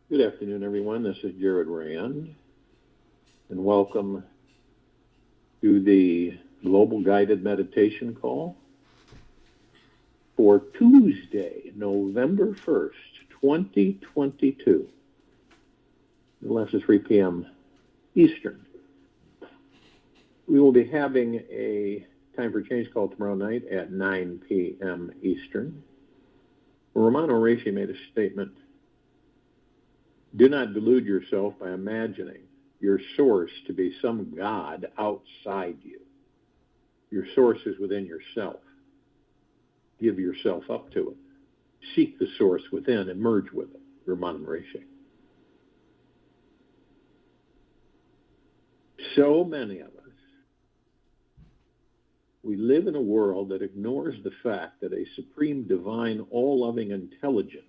Good afternoon, everyone. This is Jared Rand, and welcome to the Global Guided Meditation Call for Tuesday, November 1st, 2022. A little after 3 p.m. Eastern. We will be having a Time for Change call tomorrow night at 9 p.m. Eastern. Romano Reishi made a statement. Do not delude yourself by imagining your source to be some God outside you. Your source is within yourself. Give yourself up to it. Seek the source within and merge with it. Romano Reishi. So many of us, we live in a world that ignores the fact that a supreme, divine, all-loving intelligence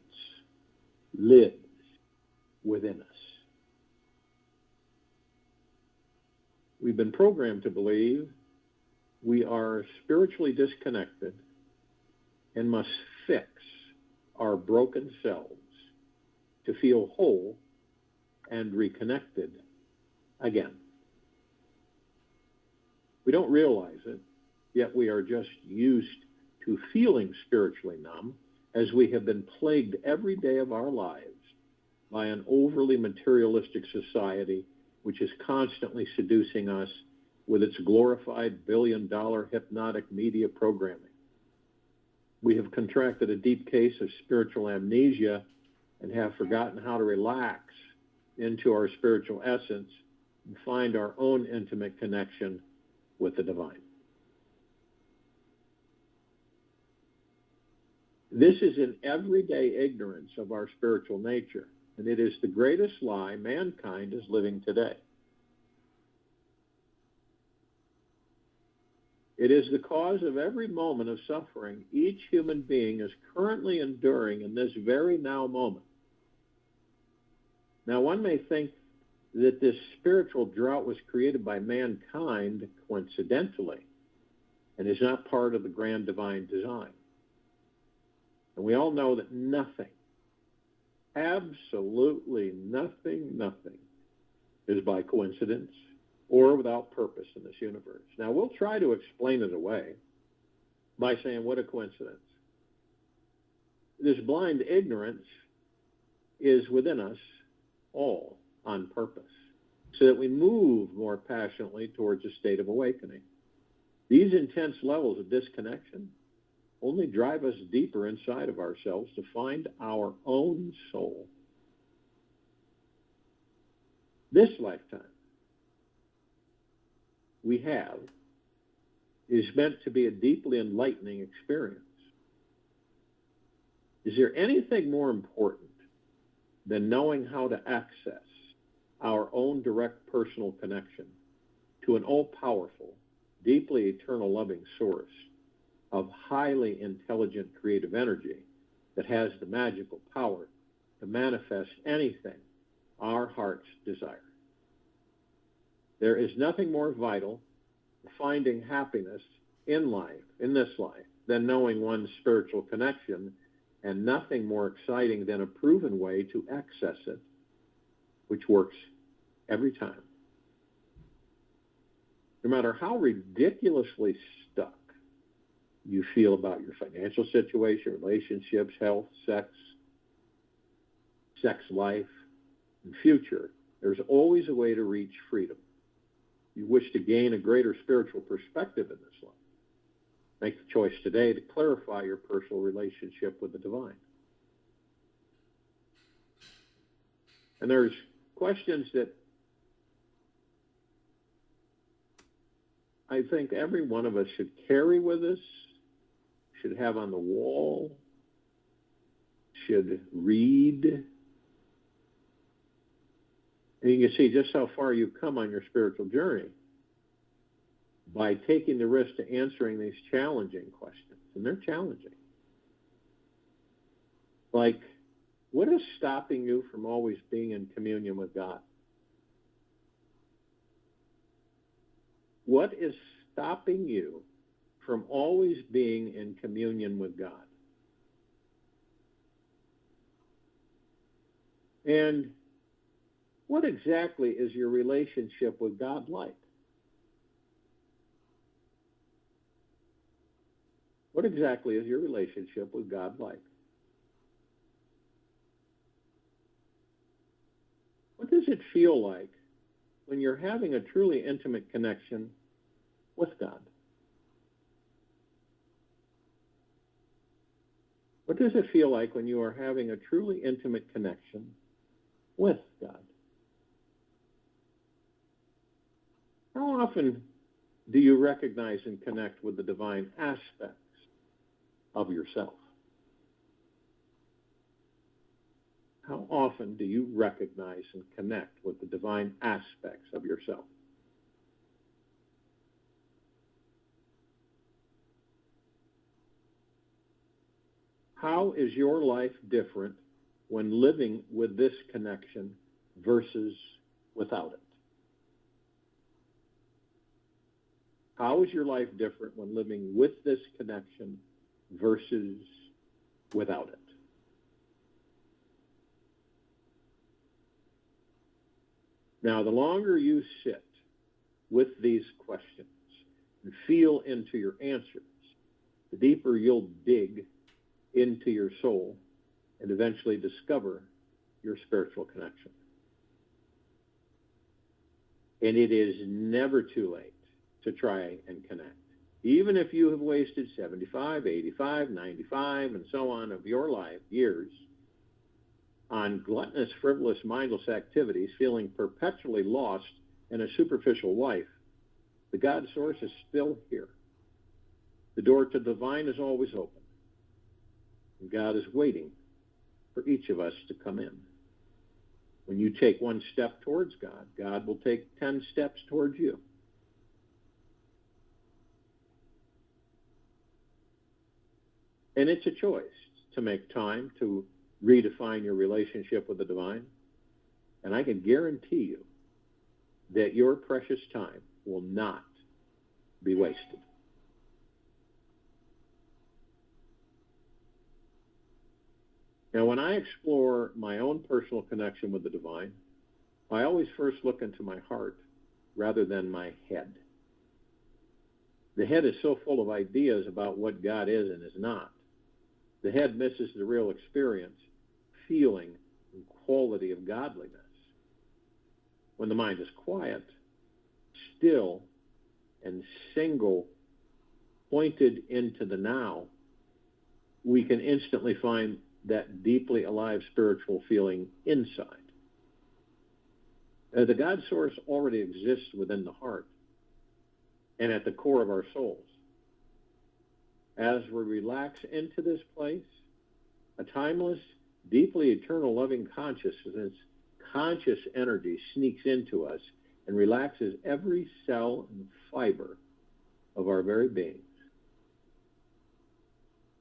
lives within us. We've been programmed to believe we are spiritually disconnected and must fix our broken selves to feel whole and reconnected again. We don't realize it, yet we are just used to feeling spiritually numb as we have been plagued every day of our lives by an overly materialistic society which is constantly seducing us with its glorified billion-dollar hypnotic media programming. We have contracted a deep case of spiritual amnesia and have forgotten how to relax into our spiritual essence and find our own intimate connection with the divine. This is an everyday ignorance of our spiritual nature. And it is the greatest lie mankind is living today. It is the cause of every moment of suffering each human being is currently enduring in this very now moment. Now, one may think that this spiritual drought was created by mankind coincidentally and is not part of the grand divine design. And we all know that nothing, absolutely nothing is by coincidence or without purpose in this universe. Now, we'll try to explain it away by saying, what a coincidence. This blind ignorance is within us all on purpose, so that we move more passionately towards a state of awakening. These intense levels of disconnection only drive us deeper inside of ourselves to find our own soul. This lifetime we have is meant to be a deeply enlightening experience. Is there anything more important than knowing how to access our own direct personal connection to an all-powerful, deeply eternal loving source of highly intelligent creative energy that has the magical power to manifest anything our hearts desire? There is nothing more vital to finding happiness in life, in this life, than knowing one's spiritual connection, and nothing more exciting than a proven way to access it, which works every time. No matter how ridiculously stuck you feel about your financial situation, relationships, health, sex life, and future, there's always a way to reach freedom. You wish to gain a greater spiritual perspective in this life. Make the choice today to clarify your personal relationship with the divine. And there's questions that I think every one of us should carry with us, should have on the wall, should read. And you can see just how far you've come on your spiritual journey by taking the risk to answering these challenging questions. And they're challenging. Like, what is stopping you from always being in communion with God? What is stopping you from always being in communion with God? And what exactly is your relationship with God like? What exactly is your relationship with God like? What does it feel like when you're having a truly intimate connection with God? What does it feel like when you are having a truly intimate connection with God? How often do you recognize and connect with the divine aspects of yourself? How often do you recognize and connect with the divine aspects of yourself? How is your life different when living with this connection versus without it? How is your life different when living with this connection versus without it? Now, the longer you sit with these questions and feel into your answers, the deeper you'll dig into your soul and eventually discover your spiritual connection. And it is never too late to try and connect. Even if you have wasted 75, 85, 95, and so on of your life, years, on gluttonous, frivolous, mindless activities, feeling perpetually lost in a superficial life, the God source is still here. The door to the divine is always open. And God is waiting for each of us to come in. When you take one step towards God, God will take 10 steps towards you. And it's a choice to make time to redefine your relationship with the divine. And I can guarantee you that your precious time will not be wasted. Now, when I explore my own personal connection with the divine, I always first look into my heart rather than my head. The head is so full of ideas about what God is and is not. The head misses the real experience, feeling, and quality of godliness. When the mind is quiet, still, and single, pointed into the now, we can instantly find that deeply alive spiritual feeling inside. The God source already exists within the heart and at the core of our souls. As we relax into this place, a timeless, deeply eternal loving consciousness, conscious energy sneaks into us and relaxes every cell and fiber of our very beings.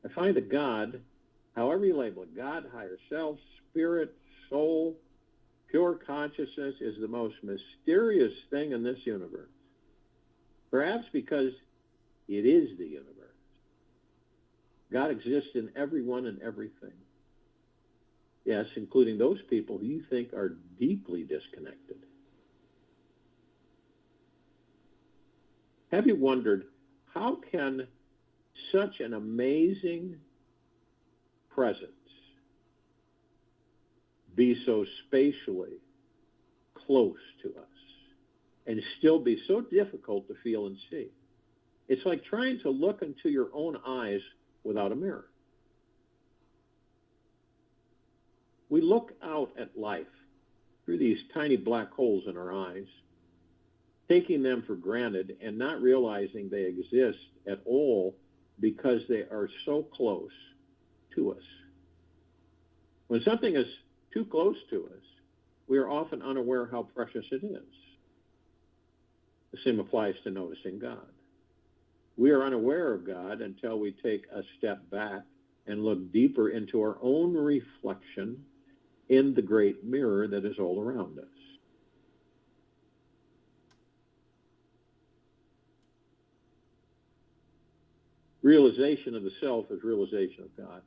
I find that God, however you label it, God, higher self, spirit, soul, pure consciousness, is the most mysterious thing in this universe. Perhaps because it is the universe. God exists in everyone and everything. Yes, including those people who you think are deeply disconnected. Have you wondered, how can such an amazing presence be so spatially close to us and still be so difficult to feel and see? It's like trying to look into your own eyes without a mirror. We look out at life through these tiny black holes in our eyes, taking them for granted and not realizing they exist at all because they are so close to us. When something is too close to us, we are often unaware how precious it is. The same applies to noticing God. We are unaware of God until we take a step back and look deeper into our own reflection in the great mirror that is all around us. Realization of the self is realization of God.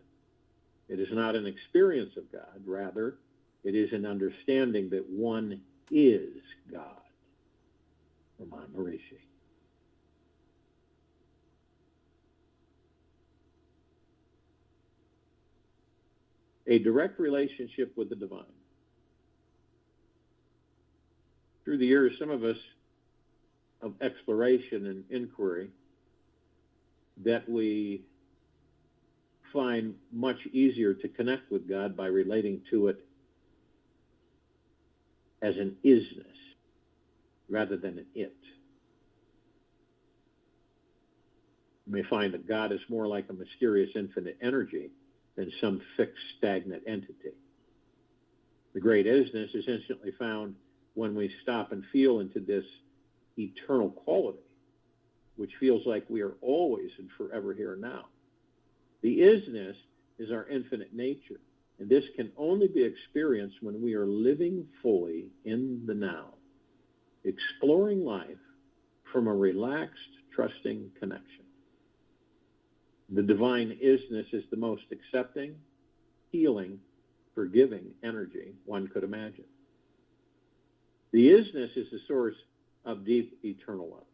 It is not an experience of God. Rather, It is an understanding that one is God. Ramon Morici. A direct relationship with the divine. Through the years, some of us of exploration and inquiry that we find much easier to connect with God by relating to it as an isness rather than an it. You may find that God is more like a mysterious infinite energy than some fixed stagnant entity. The great isness is instantly found when we stop and feel into this eternal quality, which feels like we are always and forever here and now. The isness is our infinite nature, and this can only be experienced when we are living fully in the now, exploring life from a relaxed, trusting connection. The divine isness is the most accepting, healing, forgiving energy one could imagine. The isness is the source of deep eternal love,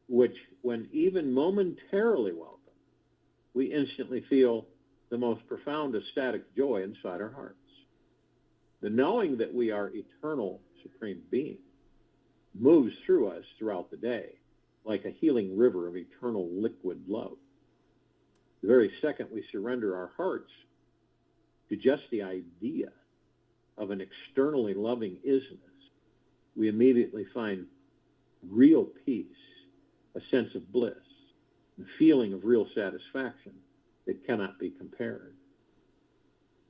which, when even momentarily welcome, we instantly feel the most profound ecstatic joy inside our hearts. The knowing that we are eternal supreme being moves through us throughout the day like a healing river of eternal liquid love. The very second we surrender our hearts to just the idea of an externally loving isness, we immediately find real peace, a sense of bliss, a feeling of real satisfaction that cannot be compared.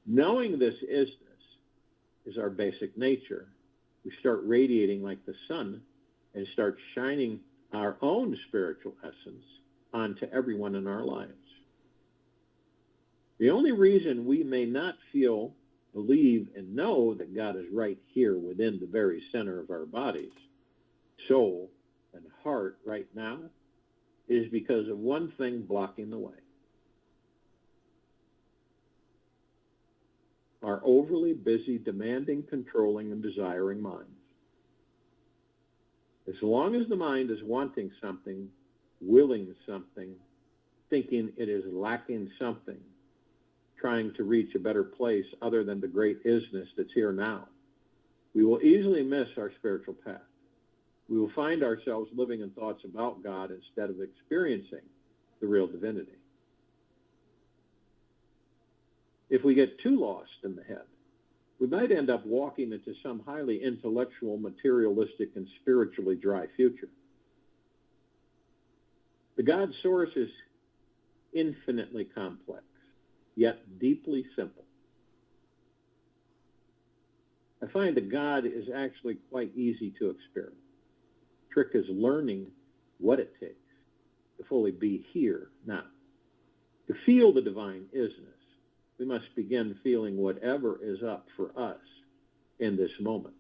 Knowing this isness is our basic nature, we start radiating like the sun and start shining our own spiritual essence onto everyone in our lives. The only reason we may not feel, believe, and know that God is right here within the very center of our bodies, soul, and heart right now is because of one thing blocking the way. Our overly busy, demanding, controlling, and desiring minds. As long as the mind is wanting something, willing something, thinking it is lacking something, trying to reach a better place other than the great isness that's here now, we will easily miss our spiritual path. We will find ourselves living in thoughts about God instead of experiencing the real divinity. If we get too lost in the head, we might end up walking into some highly intellectual, materialistic, and spiritually dry future. The God source is infinitely complex, yet deeply simple. I find that God is actually quite easy to experience. The trick is learning what it takes to fully be here now. To feel the divine isness, we must begin feeling whatever is up for us in this moment.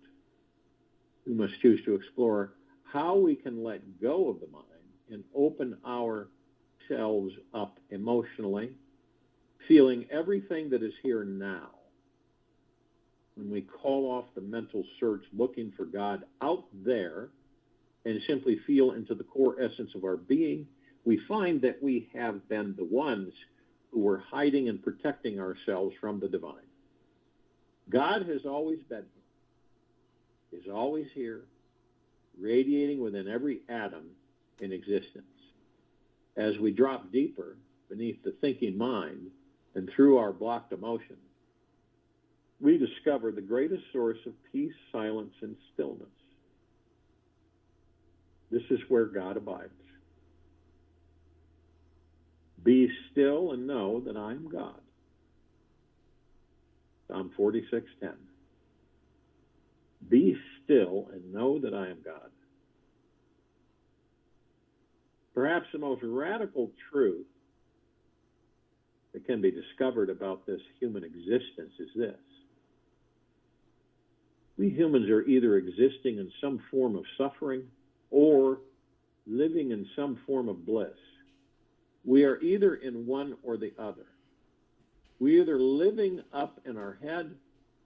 We must choose to explore how we can let go of the mind and open ourselves up emotionally, feeling everything that is here now. When we call off the mental search looking for God out there and simply feel into the core essence of our being, we find that we have been the ones who were hiding and protecting ourselves from the divine. God has always been here, is always here, radiating within every atom in existence. As we drop deeper beneath the thinking mind and through our blocked emotions, we discover the greatest source of peace, silence, and stillness. This is where God abides. Be still and know that I am God. Psalm 46:10. Be still and know that I am God. Perhaps the most radical truth that can be discovered about this human existence is this. We humans are either existing in some form of suffering or living in some form of bliss. We are either in one or the other. We're either living up in our head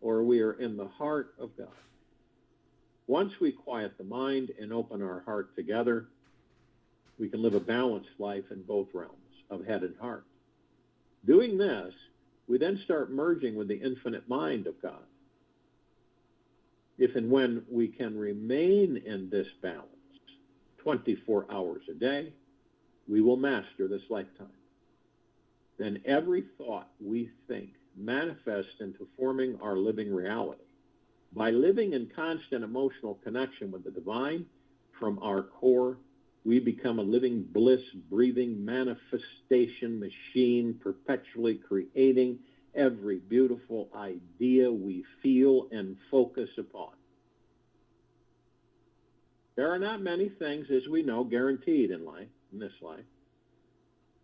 or we are in the heart of God. Once we quiet the mind and open our heart together, we can live a balanced life in both realms of head and heart. Doing this, we then start merging with the infinite mind of God. If and when we can remain in this balance 24 hours a day, we will master this lifetime. Then every thought we think manifests into forming our living reality. By living in constant emotional connection with the divine from our core, we become a living bliss, breathing manifestation machine, perpetually creating every beautiful idea we feel and focus upon. There are not many things, as we know, guaranteed in life, in this life.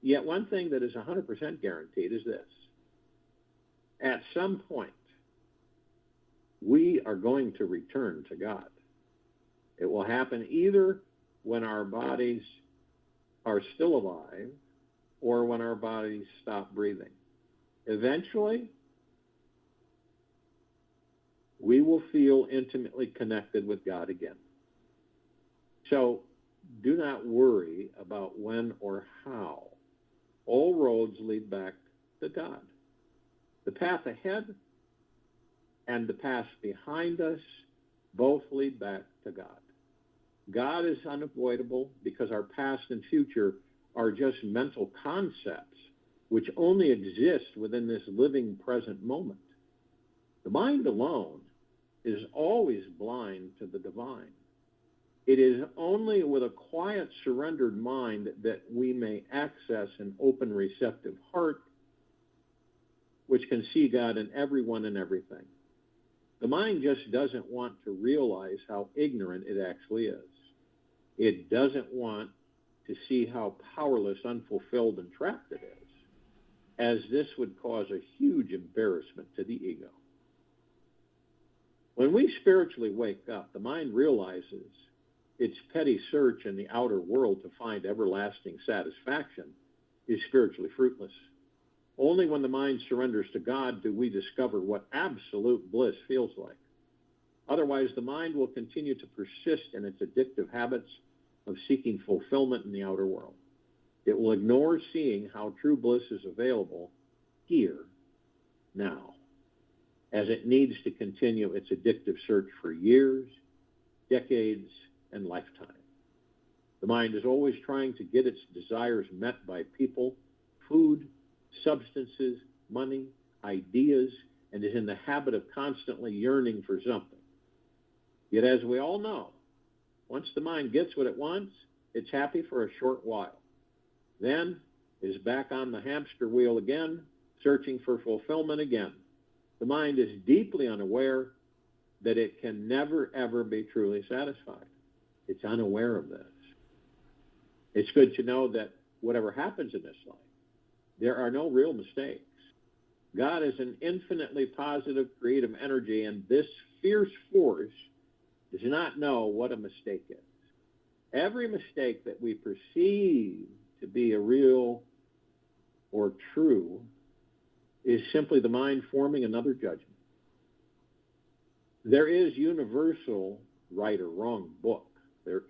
Yet one thing that is 100% guaranteed is this. At some point, we are going to return to God. It will happen either when our bodies are still alive or when our bodies stop breathing. Eventually, we will feel intimately connected with God again. So do not worry about when or how. All roads lead back to God. The path ahead and the path behind us both lead back to God. God is unavoidable because our past and future are just mental concepts which only exist within this living present moment. The mind alone is always blind to the divine. It is only with a quiet, surrendered mind that we may access an open, receptive heart which can see God in everyone and everything. The mind just doesn't want to realize how ignorant it actually is. It doesn't want to see how powerless, unfulfilled, and trapped it is, as this would cause a huge embarrassment to the ego. When we spiritually wake up, the mind realizes its petty search in the outer world to find everlasting satisfaction is spiritually fruitless. Only when the mind surrenders to God do we discover what absolute bliss feels like. Otherwise, the mind will continue to persist in its addictive habits of seeking fulfillment in the outer world. It will ignore seeing how true bliss is available here, now, as it needs to continue its addictive search for years, decades, and lifetime. The mind is always trying to get its desires met by people, food, substances, money, ideas, and is in the habit of constantly yearning for something. Yet, as we all know, once the mind gets what it wants, it's happy for a short while. Then is back on the hamster wheel again, searching for fulfillment again. The mind is deeply unaware that it can never, ever be truly satisfied. It's unaware of this. It's good to know that whatever happens in this life, there are no real mistakes. God is an infinitely positive, creative energy, and this fierce force does not know what a mistake is. Every mistake that we perceive to be a real or true is simply the mind forming another judgment. There is universal right or wrong book. There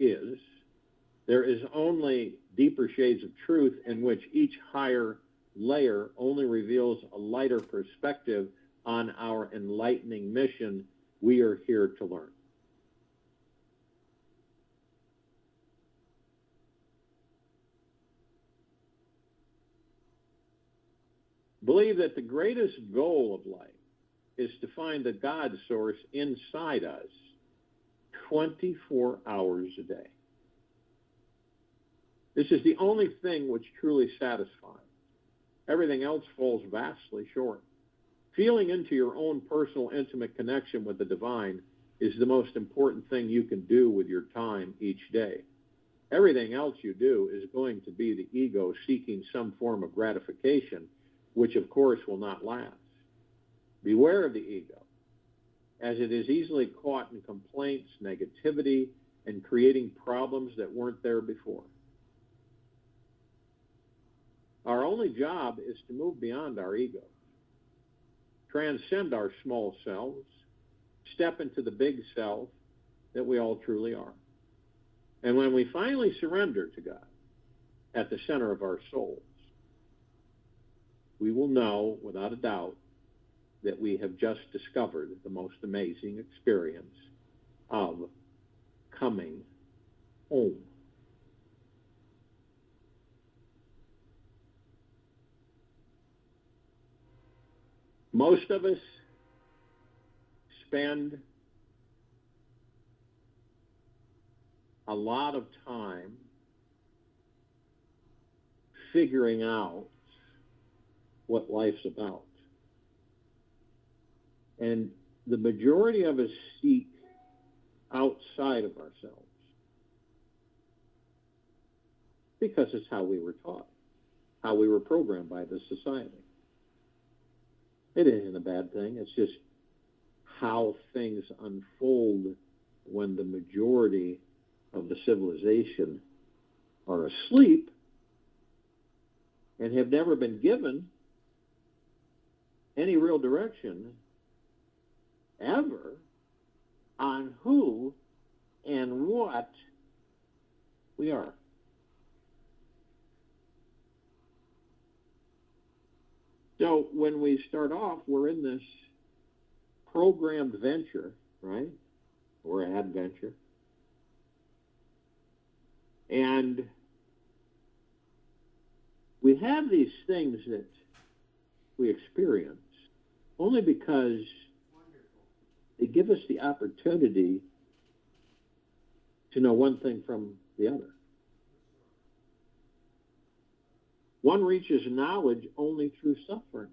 is only deeper shades of truth in which each higher layer only reveals a lighter perspective on our enlightening mission we are here to learn. Believe that the greatest goal of life is to find the God source inside us 24 hours a day. This is the only thing which truly satisfies. Everything else falls vastly short. Feeling into your own personal, intimate connection with the divine is the most important thing you can do with your time each day. Everything else you do is going to be the ego seeking some form of gratification, which of course will not last. Beware of the ego, as it is easily caught in complaints, negativity, and creating problems that weren't there before. Our only job is to move beyond our ego. transcend our small selves, step into the big self that we all truly are. And when we finally surrender to God at the center of our souls, we will know without a doubt that we have just discovered the most amazing experience of coming home. Most of us spend a lot of time figuring out what life's about. And the majority of us seek outside of ourselves because it's how we were taught, how we were programmed by the society. It isn't a bad thing. It's just how things unfold when the majority of the civilization are asleep and have never been given any real direction ever on who and what we are. So when we start off, we're in this programmed venture, right? Or adventure. And we have these things that we experience only because they give us the opportunity to know one thing from the other. One reaches knowledge only through suffering.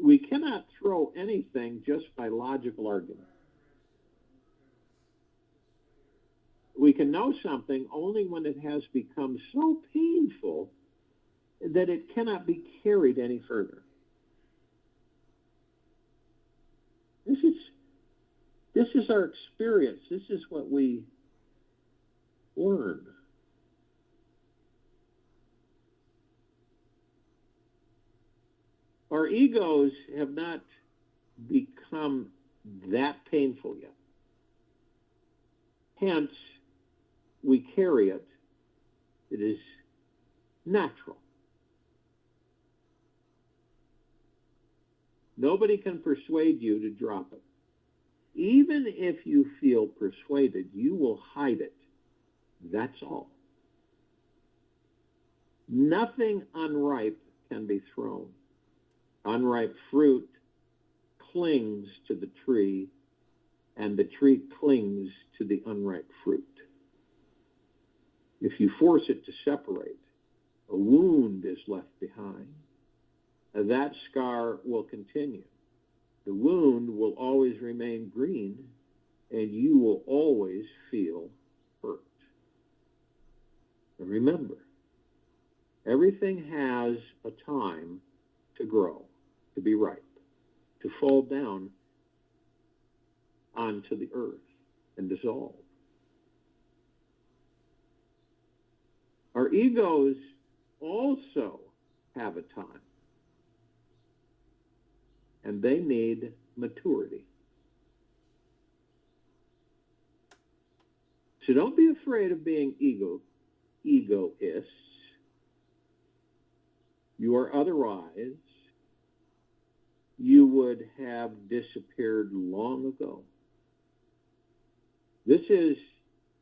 We cannot throw anything just by logical argument. We can know something only when it has become so painful that it cannot be carried any further. This is our experience. This is what we learn. Our egos have not become that painful yet. Hence, we carry it. It is natural. Nobody can persuade you to drop it. Even if you feel persuaded, you will hide it. That's all. Nothing unripe can be thrown. Unripe fruit clings to the tree, and the tree clings to the unripe fruit. If you force it to separate, a wound is left behind. That scar will continue. The wound will always remain green, and you will always feel hurt. And remember, everything has a time to grow, to be ripe, to fall down onto the earth and dissolve. Our egos also have a time, and they need maturity. So don't be afraid of being egoists. You are otherwise, you would have disappeared long ago. This is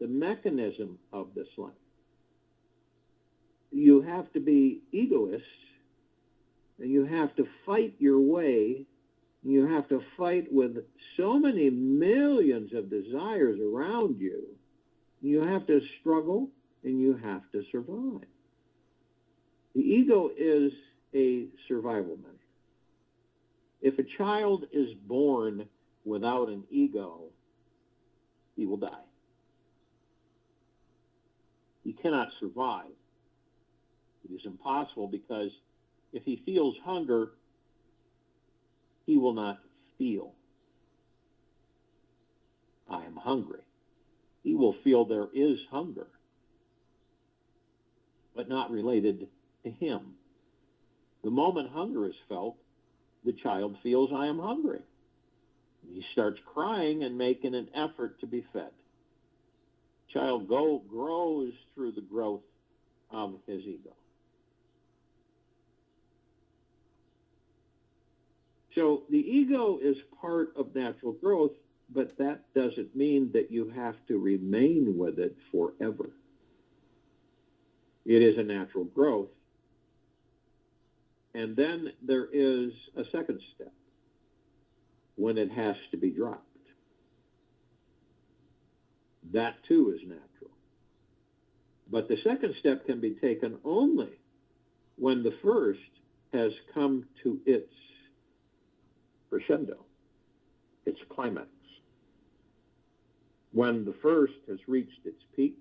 the mechanism of this life. You have to be egoists, and you have to fight your way. You have to fight with so many millions of desires around you. You have to struggle, and you have to survive. The ego is a survival measure. If a child is born without an ego, he will die. He cannot survive. It is impossible because if he feels hunger, he will not feel, I am hungry. he will feel there is hunger, but not related to him. The moment hunger is felt, the child feels, I am hungry. He starts crying and making an effort to be fed. Child grows through the growth of his ego. So the ego is part of natural growth, but that doesn't mean that you have to remain with it forever. It is a natural growth. And then there is a second step, when it has to be dropped. That too is natural. But the second step can be taken only when the first has come to its crescendo, its climax. When the first has reached its peak,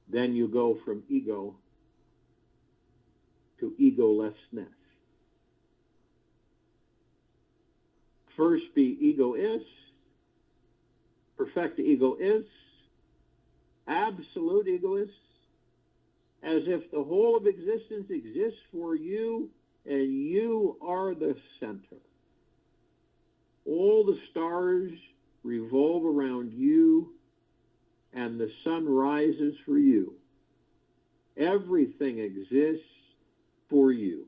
then you go from ego to egolessness. First be ego is, perfect ego is, absolute ego is, as if the whole of existence exists for you and you are the center. All the stars revolve around you and the sun rises for you. Everything exists for you.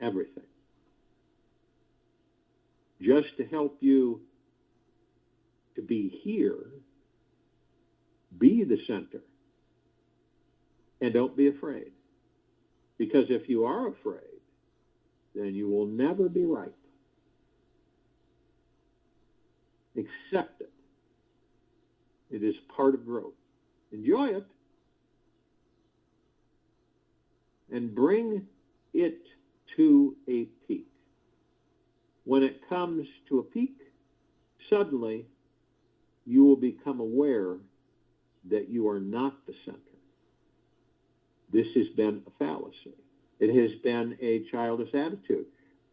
Everything. Just to help you to be here, be the center. And don't be afraid. Because if you are afraid, then you will never be ripe. Accept it. It is part of growth. Enjoy it. And bring it to a peak. When it comes to a peak, suddenly you will become aware that you are not the center. This has been a fallacy. It has been a childish attitude.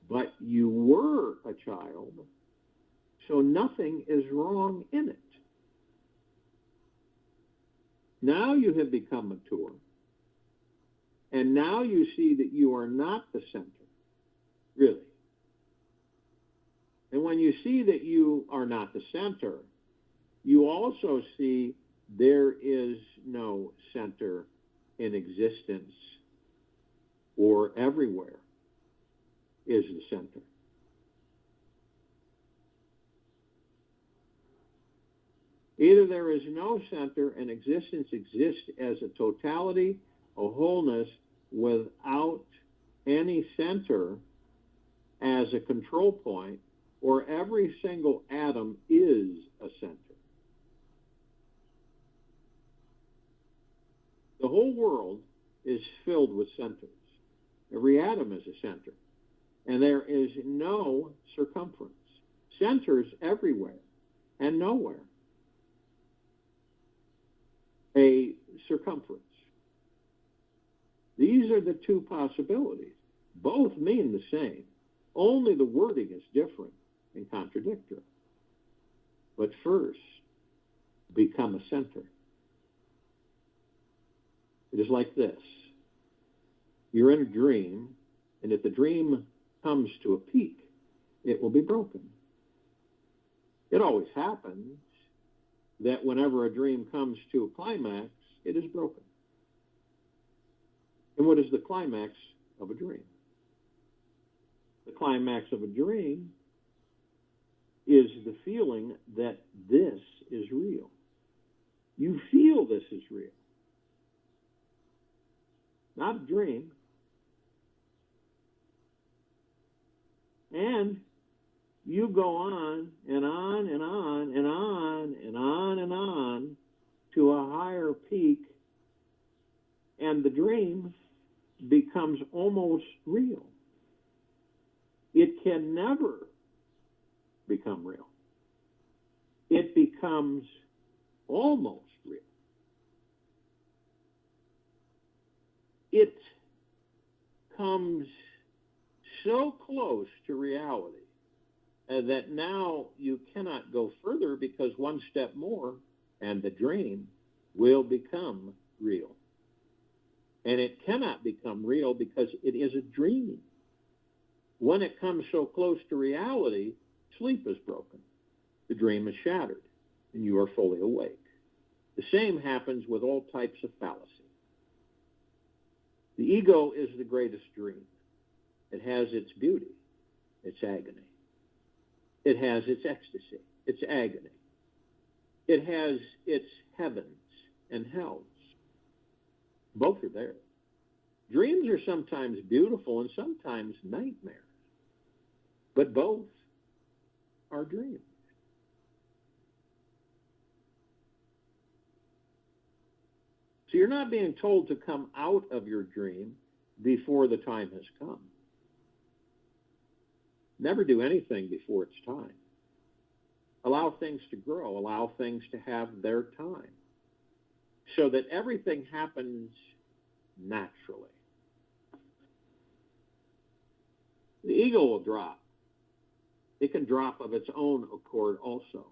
But you were a child, so nothing is wrong in it. Now you have become mature, and now you see that you are not the center, really. And when you see that you are not the center, you also see there is no center in existence, or everywhere is the center. Either there is no center and existence exists as a totality, a wholeness, without any center as a control point, or every single atom is a center. The whole world is filled with centers. Every atom is a center. And there is no circumference. Centers everywhere and nowhere. A circumference. These are the two possibilities. Both mean the same. Only the wording is different and contradictory. But first, become a center. It is like this. You're in a dream, and if the dream comes to a peak, it will be broken. It always happens that whenever a dream comes to a climax, it is broken. And what is the climax of a dream? The climax of a dream is the feeling that this is real. You feel this is real. Not a dream. And you go on and on and on and on and on and on to a higher peak, and the dream becomes almost real. It can never become real. It becomes almost real. It comes so close to reality that now you cannot go further, because one step more and the dream will become real. And it cannot become real because it is a dream. When it comes so close to reality, sleep is broken. The dream is shattered, and you are fully awake. The same happens with all types of fallacy. The ego is the greatest dream. It has its beauty, its agony. It has its ecstasy, its agony. It has its heavens and hells. Both are there. Dreams are sometimes beautiful and sometimes nightmares, but both are dreams. So you're not being told to come out of your dream before the time has come. Never do anything before it's time. Allow things to grow. Allow things to have their time, so that everything happens naturally. The ego will drop. It can drop of its own accord also.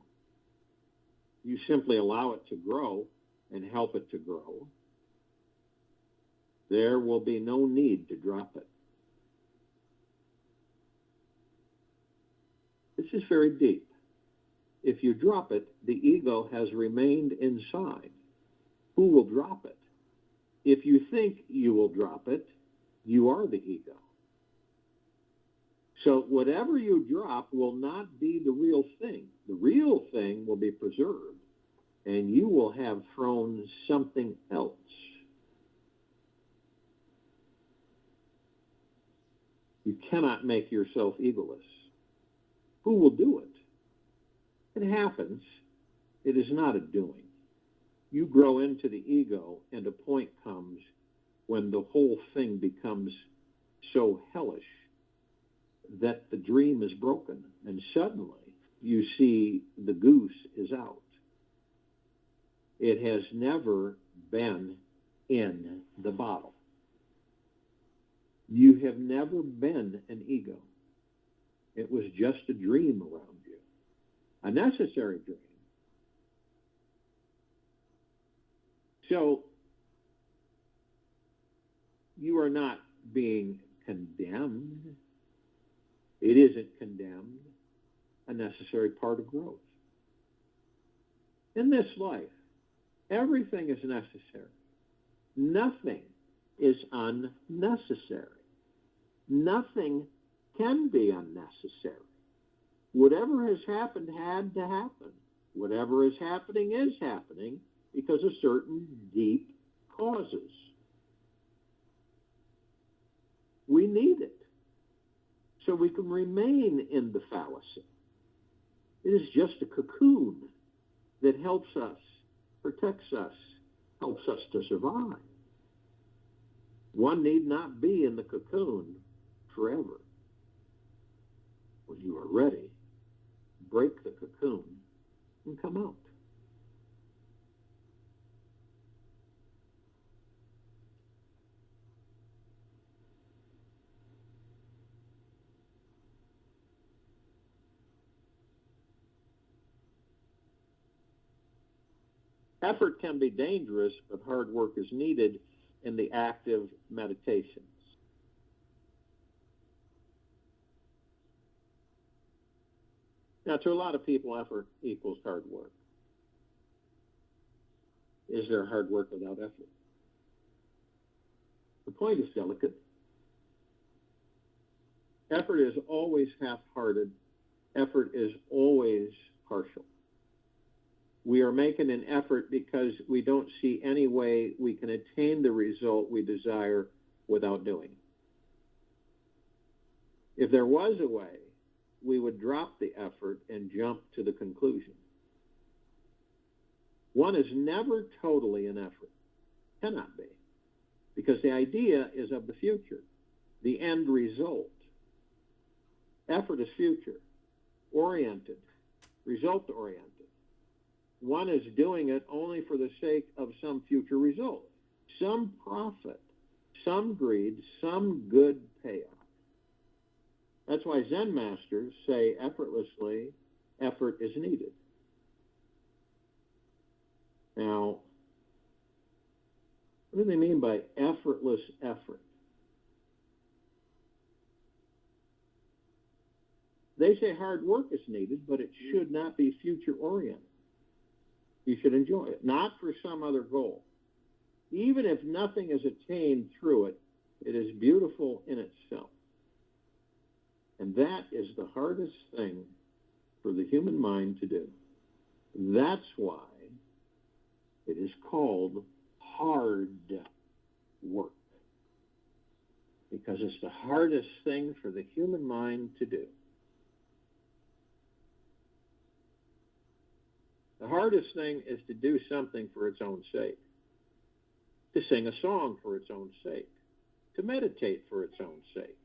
You simply allow it to grow and help it to grow. There will be no need to drop it. This is very deep. If you drop it, the ego has remained inside. Who will drop it? If you think you will drop it, you are the ego. So whatever you drop will not be the real thing. The real thing will be preserved, and you will have thrown something else. You cannot make yourself egoless. Who will do it? It happens. It is not a doing. You grow into the ego, and a point comes when the whole thing becomes so hellish that the dream is broken, and suddenly you see the goose is out. It has never been in the bottle. You have never been an ego. It was just a dream around you, a necessary dream. So you are not being condemned. It isn't condemned, a necessary part of growth. In this life, everything is necessary. Nothing is unnecessary. Nothing can be unnecessary. Whatever has happened had to happen. Whatever is happening because of certain deep causes. We need it so we can remain in the fallacy. It is just a cocoon that helps us, protects us, helps us to survive. One need not be in the cocoon forever. When you are ready, break the cocoon and come out. Effort can be dangerous, but hard work is needed in the active meditations. Now, to a lot of people, effort equals hard work. Is there hard work without effort? The point is delicate. Effort is always half-hearted. Effort is always partial. We are making an effort because we don't see any way we can attain the result we desire without doing it. If there was a way, we would drop the effort and jump to the conclusion. One is never totally an effort. Cannot be. Because the idea is of the future, the end result. Effort is future-oriented, result-oriented. One is doing it only for the sake of some future result, some profit, some greed, some good payoff. That's why Zen masters say effortlessly, effort is needed. Now, what do they mean by effortless effort? They say hard work is needed, but it should not be future-oriented. You should enjoy it, not for some other goal. Even if nothing is attained through it, it is beautiful in itself. And that is the hardest thing for the human mind to do. That's why it is called hard work, because it's the hardest thing for the human mind to do. The hardest thing is to do something for its own sake, to sing a song for its own sake, to meditate for its own sake,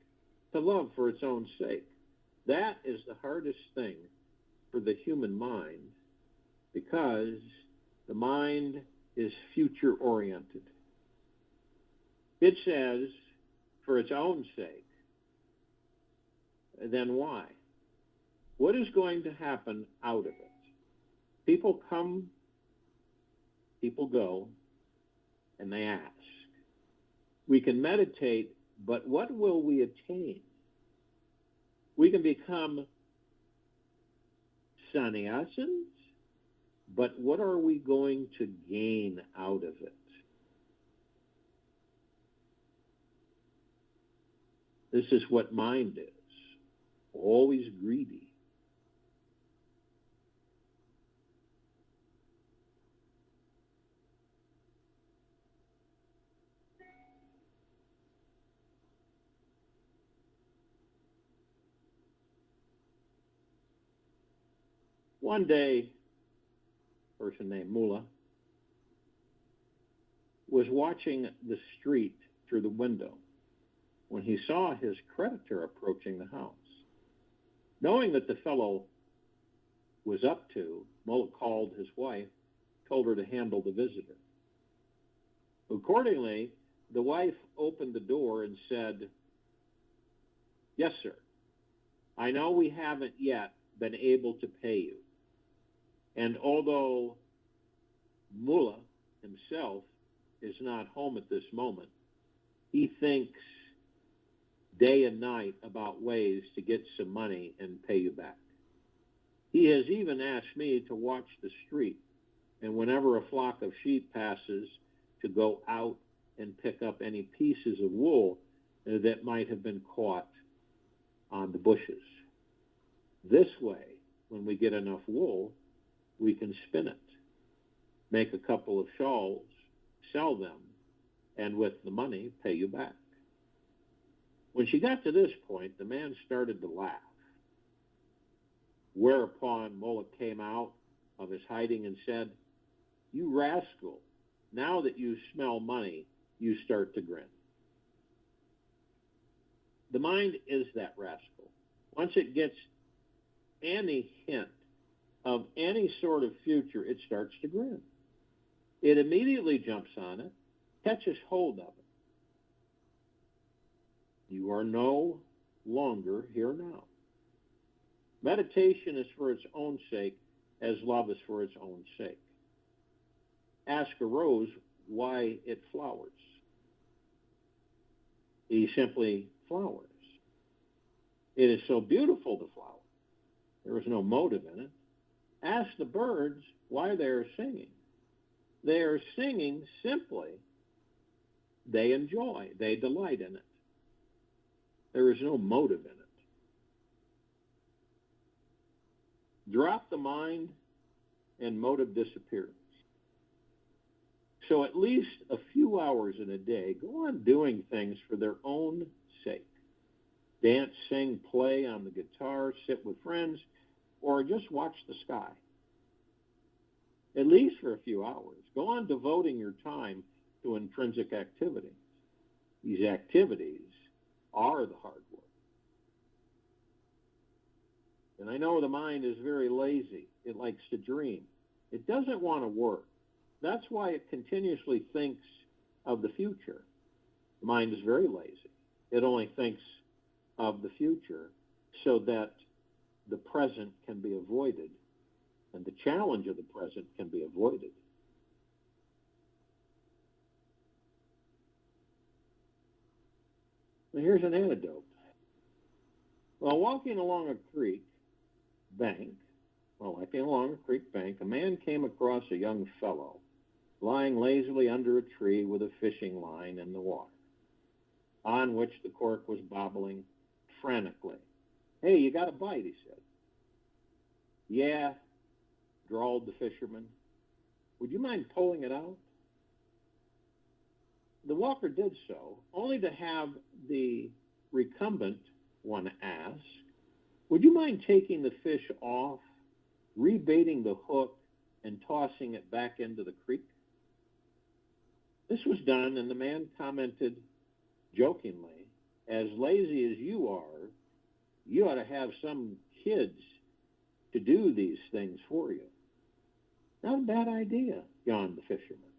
to love for its own sake. That is the hardest thing for the human mind, because the mind is future-oriented. It says, for its own sake, then why? What is going to happen out of it? People come, people go, and they ask. We can meditate, but what will we attain? We can become sannyasins, but what are we going to gain out of it? This is what mind is, always greedy. One day, a person named Mullah was watching the street through the window when he saw his creditor approaching the house. Knowing that the fellow was up to, Mullah called his wife, told her to handle the visitor. Accordingly, the wife opened the door and said, "Yes, sir. I know we haven't yet been able to pay you. And although Mullah himself is not home at this moment, he thinks day and night about ways to get some money and pay you back. He has even asked me to watch the street, and whenever a flock of sheep passes, to go out and pick up any pieces of wool that might have been caught on the bushes. This way, when we get enough wool, we can spin it, make a couple of shawls, sell them, and with the money, pay you back." When she got to this point, the man started to laugh, whereupon Mullah came out of his hiding and said, "You rascal, now that you smell money, you start to grin." The mind is that rascal. Once it gets any hint of any sort of future, it starts to grin. It immediately jumps on it, catches hold of it. You are no longer here now. Meditation is for its own sake, as love is for its own sake. Ask a rose why it flowers. He simply flowers. It is so beautiful to flower. There is no motive in it. Ask the birds why they are singing. They are singing simply. They enjoy, they delight in it. There is no motive in it. Drop the mind and motive disappears. So at least a few hours in a day, go on doing things for their own sake. Dance, sing, play on the guitar, sit with friends, or just watch the sky. At least for a few hours. Go on devoting your time to intrinsic activities. These activities are the hard work. And I know the mind is very lazy. It likes to dream. It doesn't want to work. That's why it continuously thinks of the future. The mind is very lazy. It only thinks of the future so that the present can be avoided and the challenge of the present can be avoided. Now here's an anecdote. While walking along a creek bank, a man came across a young fellow lying lazily under a tree with a fishing line in the water, on which the cork was bobbling frantically. "Hey, you got a bite," he said. "Yeah," drawled the fisherman. "Would you mind pulling it out?" The walker did so, only to have the recumbent one ask, "Would you mind taking the fish off, rebaiting the hook, and tossing it back into the creek?" This was done, and the man commented jokingly, "As lazy as you are, you ought to have some kids to do these things for you." "Not a bad idea," yawned the fisherman.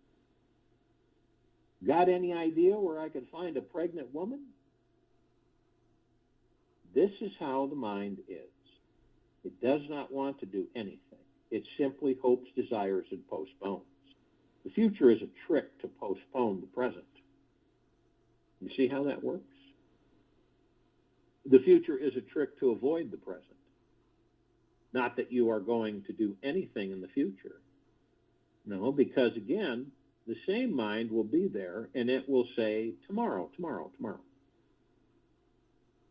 "Got any idea where I could find a pregnant woman?" This is how the mind is. It does not want to do anything. It simply hopes, desires, and postpones. The future is a trick to postpone the present. You see how that works? The future is a trick to avoid the present. Not that you are going to do anything in the future. No, because again, the same mind will be there and it will say, tomorrow, tomorrow, tomorrow.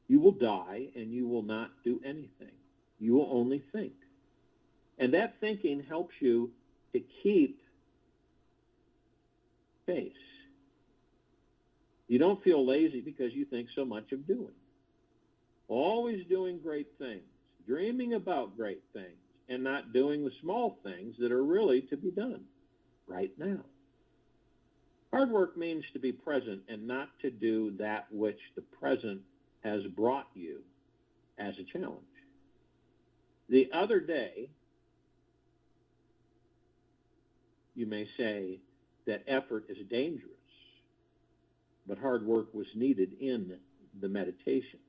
You will die and you will not do anything. You will only think. And that thinking helps you to keep pace. You don't feel lazy because you think so much of doing. Always doing great things, dreaming about great things, and not doing the small things that are really to be done right now. Hard work means to be present and not to do that which the present has brought you as a challenge. The other day, you may say that effort is dangerous, but hard work was needed in the meditations.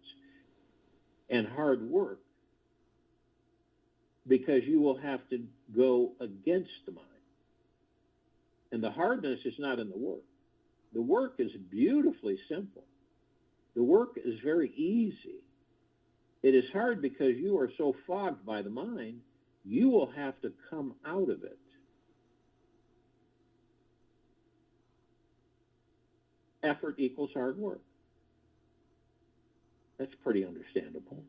And hard work, because you will have to go against the mind. And the hardness is not in the work. The work is beautifully simple. The work is very easy. It is hard because you are so fogged by the mind, you will have to come out of it. Effort equals hard work. That's pretty understandable.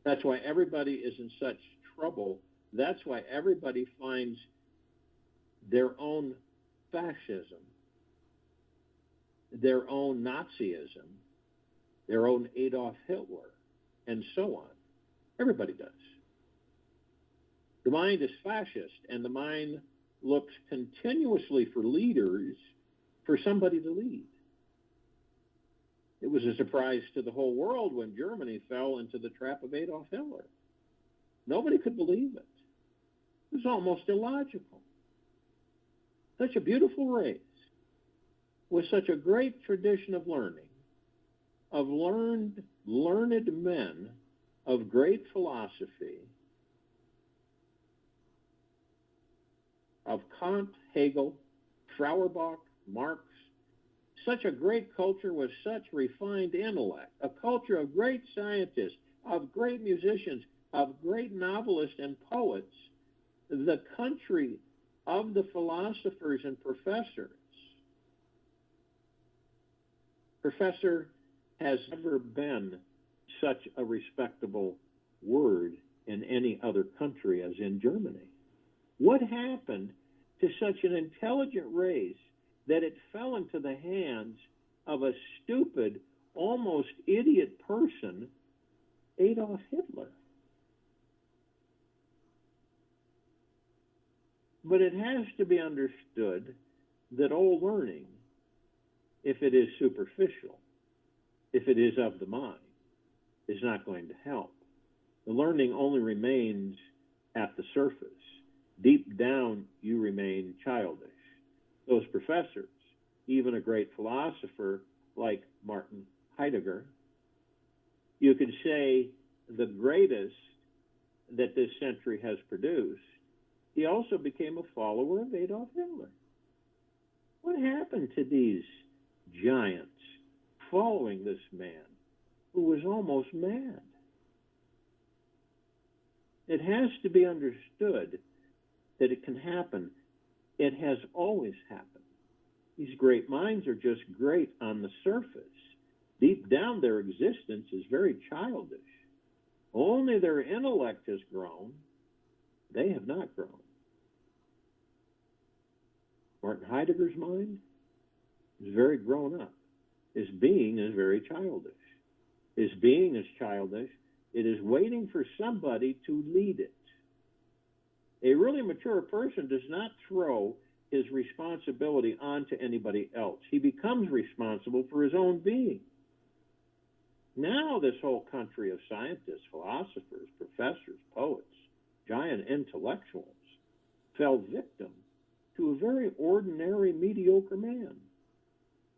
That's why everybody is in such trouble. That's why everybody finds their own fascism, their own Nazism, their own Adolf Hitler, and so on. Everybody does. The mind is fascist, and the mind looks continuously for leaders, for somebody to lead. It was a surprise to the whole world when Germany fell into the trap of Adolf Hitler. Nobody could believe it. It was almost illogical. Such a beautiful race, with such a great tradition of learning, of learned men, of great philosophy, of Kant, Hegel, Feuerbach, Marx, such a great culture with such refined intellect, a culture of great scientists, of great musicians, of great novelists and poets, the country of the philosophers and professors. Professor has never been such a respectable word in any other country as in Germany. What happened to such an intelligent race that it fell into the hands of a stupid, almost idiot person, Adolf Hitler? But it has to be understood that all learning, if it is superficial, if it is of the mind, is not going to help. The learning only remains at the surface. Deep down, you remain childish. Those professors, even a great philosopher like Martin Heidegger, You could say the greatest that this century has produced, he also became a follower of Adolf Hitler. What happened to these giants following this man who was almost mad? It has to be understood that it can happen. It has always happened. These great minds are just great on the surface. Deep down, their existence is very childish. Only their intellect has grown. They have not grown. Martin Heidegger's mind is very grown up. His being is very childish. His being is childish. It is waiting for somebody to lead it. A really mature person does not throw his responsibility onto anybody else. He becomes responsible for his own being. Now this whole country of scientists, philosophers, professors, poets, giant intellectuals fell victim to a very ordinary, mediocre man.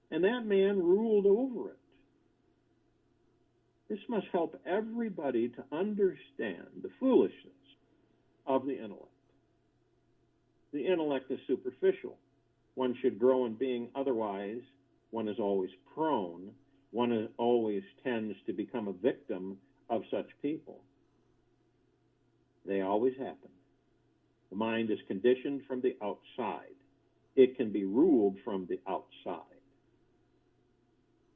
And that man ruled over it. This must help everybody to understand the foolishness of the intellect. The intellect is superficial. One should grow in being, otherwise one is always prone. One always tends to become a victim of such people. They always happen. The mind is conditioned from the outside. It can be ruled from the outside.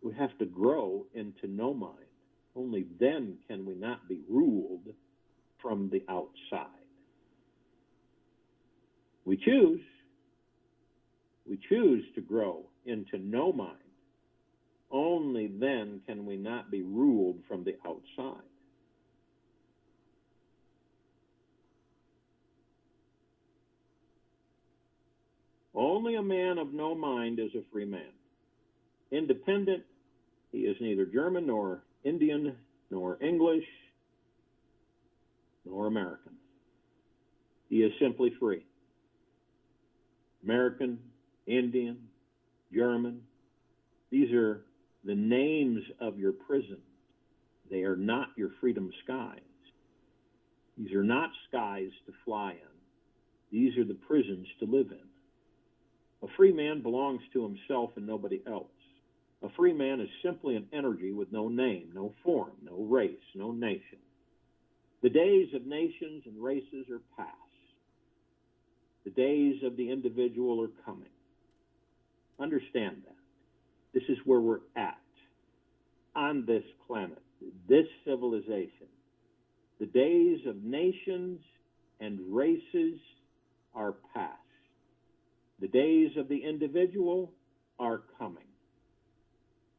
We have to grow into no mind. Only then can we not be ruled from the outside. We choose to grow into no mind. Only then can we not be ruled from the outside. Only a man of no mind is a free man. Independent, he is neither German nor Indian nor English nor American. He is simply free. American, Indian, German, these are the names of your prison. They are not your freedom skies. These are not skies to fly in. These are the prisons to live in. A free man belongs to himself and nobody else. A free man is simply an energy with no name, no form, no race, no nation. The days of nations and races are past. The days of the individual are coming. Understand that. This is where we're at on this planet, this civilization. The days of nations and races are past. The days of the individual are coming.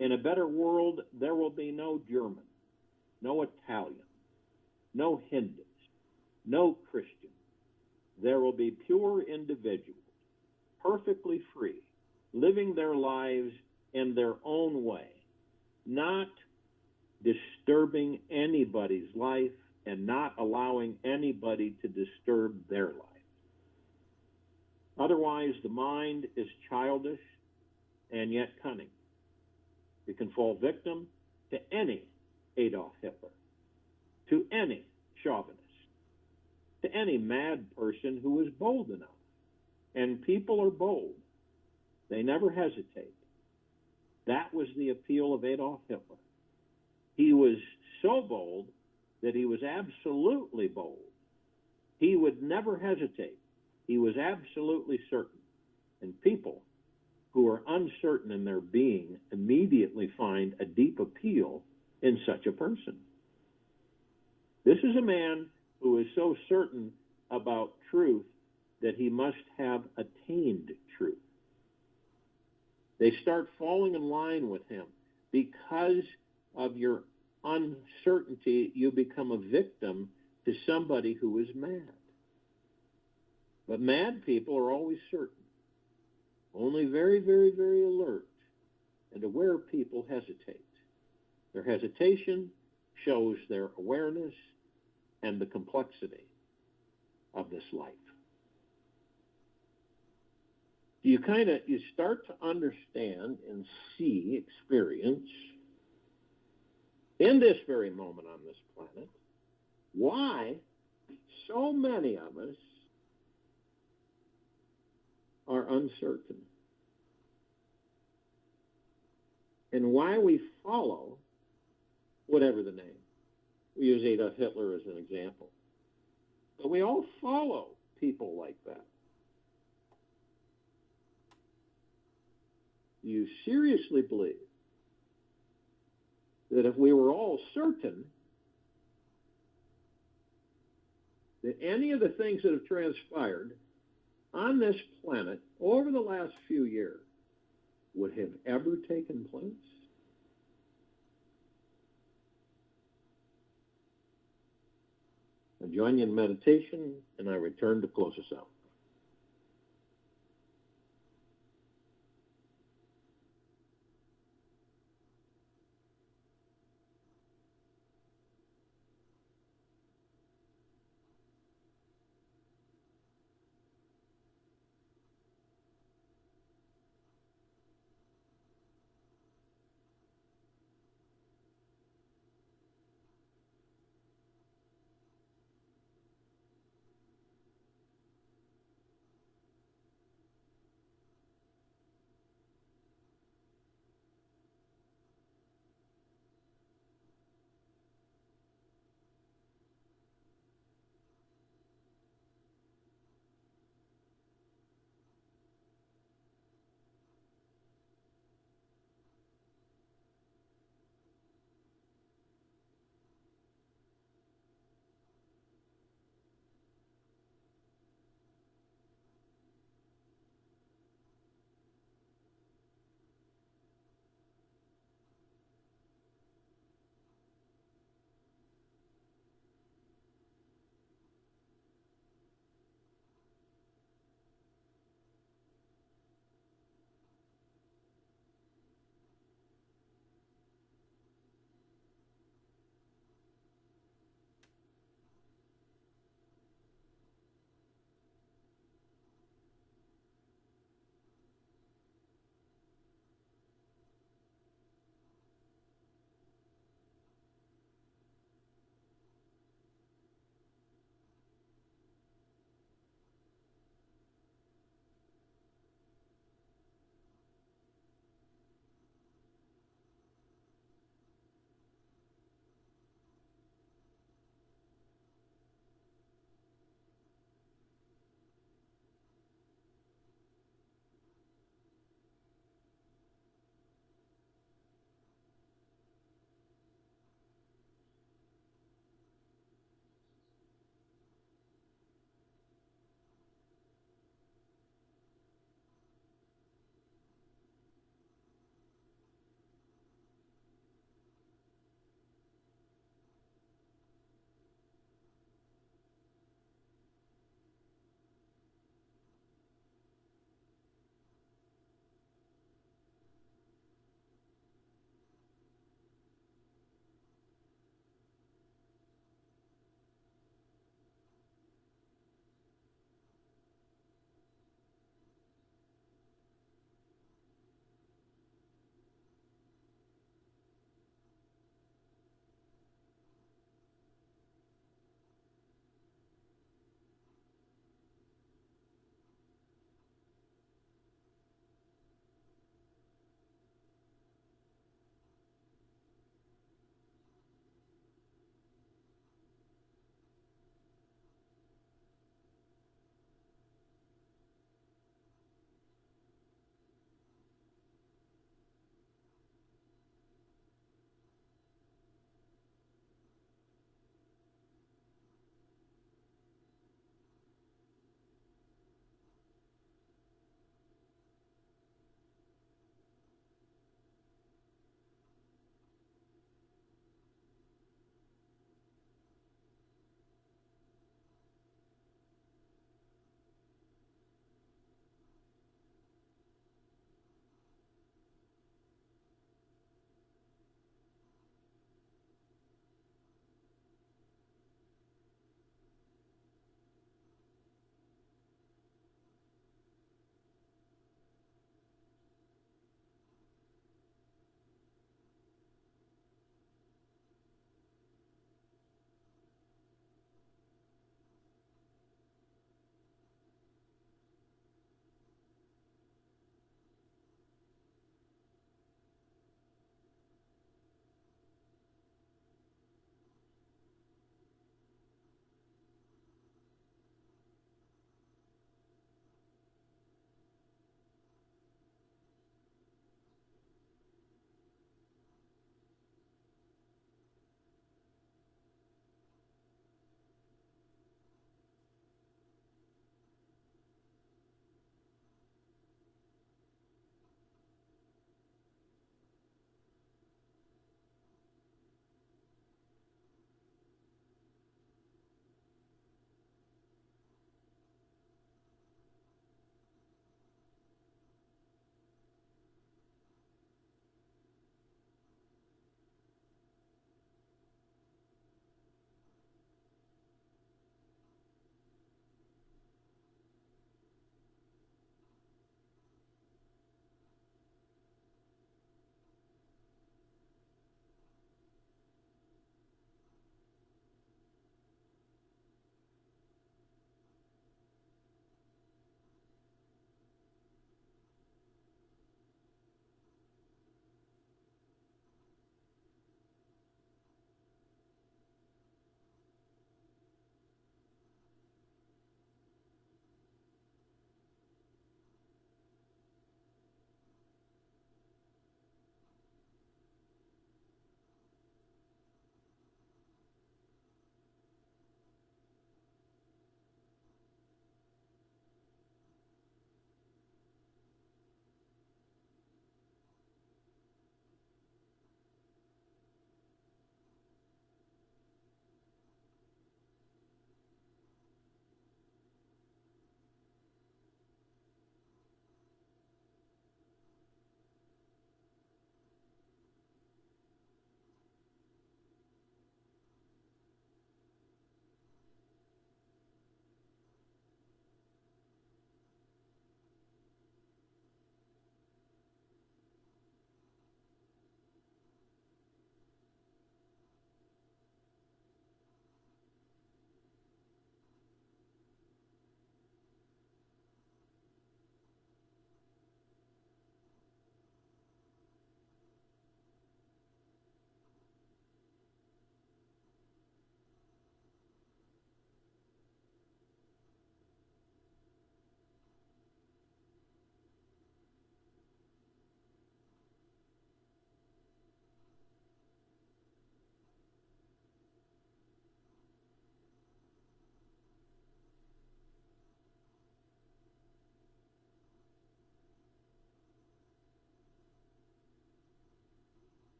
In a better world, there will be no German, no Italian, no Hindus, no Christian. There will be pure individuals, perfectly free, living their lives in their own way, not disturbing anybody's life and not allowing anybody to disturb their life. Otherwise, the mind is childish and yet cunning. It can fall victim to any Adolf Hitler, to any chauvinist, to any mad person who is bold enough. And people are bold. They never hesitate. That was the appeal of Adolf Hitler. He was so bold that he was absolutely bold. He would never hesitate. He was absolutely certain. And people who are uncertain in their being immediately find a deep appeal in such a person. This is a man who is so certain about truth that he must have attained truth. They start falling in line with him. Because of your uncertainty, you become a victim to somebody who is mad. But mad people are always certain. Only very, very, very alert and aware people hesitate. Their hesitation shows their awareness and the complexity of this life. You start to understand and see, experience in this very moment on this planet, why so many of us are uncertain, and why we follow whatever the name. We use Adolf Hitler as an example. But we all follow people like that. Do you seriously believe that if we were all certain that any of the things that have transpired on this planet over the last few years would have ever taken place? I join you in meditation, and I return to close us out.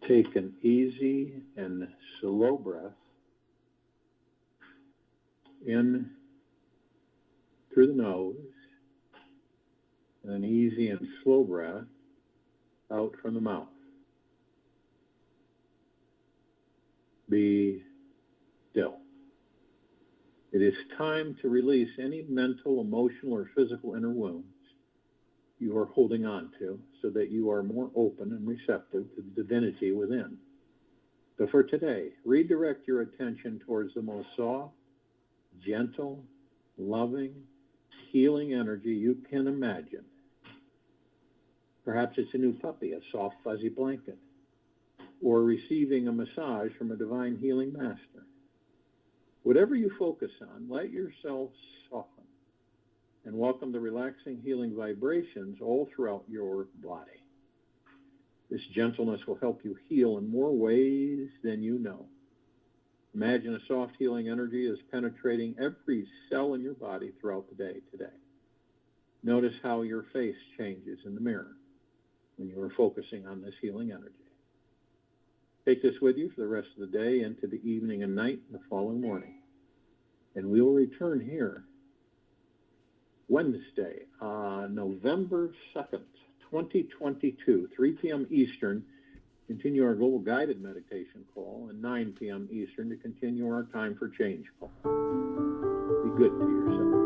Take an easy and slow breath in through the nose, and an easy and slow breath out from the mouth. Be still. It is time to release any mental, emotional, or physical inner wounds you are holding on to so that you are more open and receptive to the divinity within. So for today, redirect your attention towards the most soft, gentle, loving, healing energy you can imagine. Perhaps it's a new puppy, a soft, fuzzy blanket, or receiving a massage from a divine healing master. Whatever you focus on, let yourself soften and welcome the relaxing, healing vibrations all throughout your body. This gentleness will help you heal in more ways than you know. Imagine a soft, healing energy is penetrating every cell in your body throughout the day today. Notice how your face changes in the mirror when you are focusing on this healing energy. Take this with you for the rest of the day into the evening and night and the following morning. And we will return here Wednesday, November 2nd, 2022, 3 p.m. Eastern, continue our global guided meditation call, and 9 p.m. Eastern to continue our time for change call. Be good to yourself.